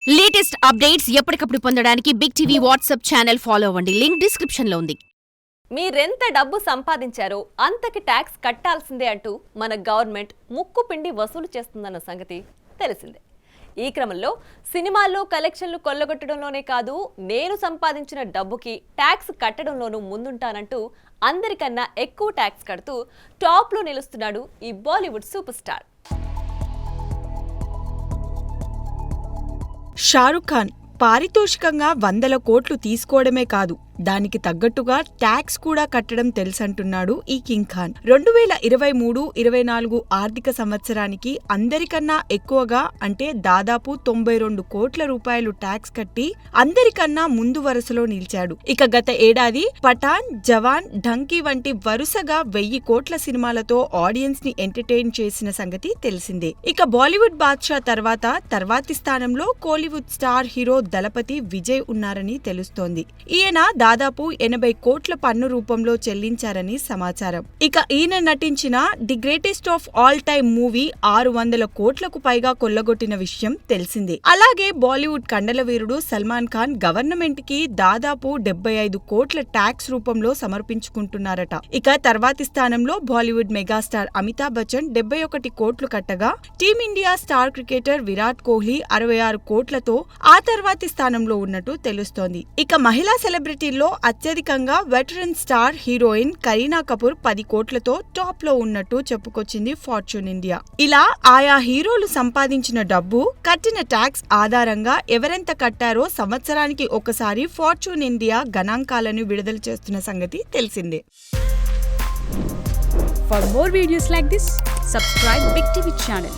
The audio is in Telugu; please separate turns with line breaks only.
లేటెస్ట్ అప్డేట్స్ ఎప్పటికప్పుడు పొందడానికి big TV WhatsApp channel follow అవ్వండి. లింక్ డిస్క్రిప్షన్ లో ఉంది.
మీరెంత డబ్బు సంపాదించారో అంతకి ట్యాక్స్ కట్టాల్సిందే అంటూ మన గవర్నమెంట్ ముక్కు పిండి వసూలు చేస్తుందన్న సంగతి తెలిసిందే. ఈ క్రమంలో సినిమాల్లో కలెక్షన్లు కొల్లగొట్టడంలోనే కాదు, నేను సంపాదించిన డబ్బుకి ట్యాక్స్ కట్టడంలోనూ ముందుంటానంటూ అందరికన్నా ఎక్కువ ట్యాక్స్ కడుతూ టాప్లో నిలుస్తున్నాడు ఈ బాలీవుడ్ సూపర్ స్టార్
షారుఖ్ ఖాన్. పారితోషికంగా 100 కోట్లు తీసుకోవడమే కాదు, దానికి తగ్గట్టుగా ట్యాక్స్ కూడా కట్టడం తెలుసంటున్నాడు ఈ కింగ్ ఖాన్. 2023-24 ఆర్థిక సంవత్సరానికి అందరికన్నా ఎక్కువగా అంటే దాదాపు 92 కోట్ల రూపాయలు ట్యాక్స్ కట్టి అందరికన్నా ముందు వరుసలో నిలిచాడు. ఇక గత ఏడాది పఠాన్, జవాన్, ఢంకీ వంటి వరుసగా 1000 కోట్ల సినిమాలతో ఆడియన్స్ ని ఎంటర్టైన్ చేసిన సంగతి తెలిసిందే. ఇక బాలీవుడ్ బాద్షా తర్వాతి స్థానంలో కోలీవుడ్ స్టార్ హీరో దళపతి విజయ్ ఉన్నారని తెలుస్తోంది. ఈయన దాదాపు 80 కోట్ల పన్ను రూపంలో చెల్లించారని సమాచారం. ఇక ఈయన నటించిన the greatest of all time movie 600 కోట్లకు పైగా కొల్లగొట్టిన విషయం తెలిసిందే. అలాగే బాలీవుడ్ కండల వీరుడు సల్మాన్ ఖాన్ గవర్నమెంట్ కి దాదాపు 75 కోట్ల ట్యాక్స్ రూపంలో సమర్పించుకుంటున్నారట. ఇక తర్వాతి స్థానంలో బాలీవుడ్ మెగాస్టార్ అమితాబ్ బచ్చన్ 71 కోట్లు కట్టగా, team India star cricketer Virat Kohli 66 కోట్లతో ఆ తర్వాతి స్థానంలో ఉన్నట్టు తెలుస్తోంది. ఇక మహిళా సెలబ్రిటీల్లో అత్యధికంగా veteran star heroine Kareena Kapoor 10 కోట్లతో టాప్ లో ఉన్నట్టు చెప్పుకొచ్చింది ఫార్చ్యూన్ ఇండియా. ఇలా ఆయా హీరోలు సంపాదించిన డబ్బు, కట్టిన ట్యాక్స్ ఆధారంగా ఎవరెంత కట్టారో సంవత్సరానికి ఒకసారి ఫార్చ్యూన్ ఇండియా గణాంకాలను విడుదల చేస్తున్న సంగతి తెలిసిందే.
For more videos like this, subscribe Big TV channel.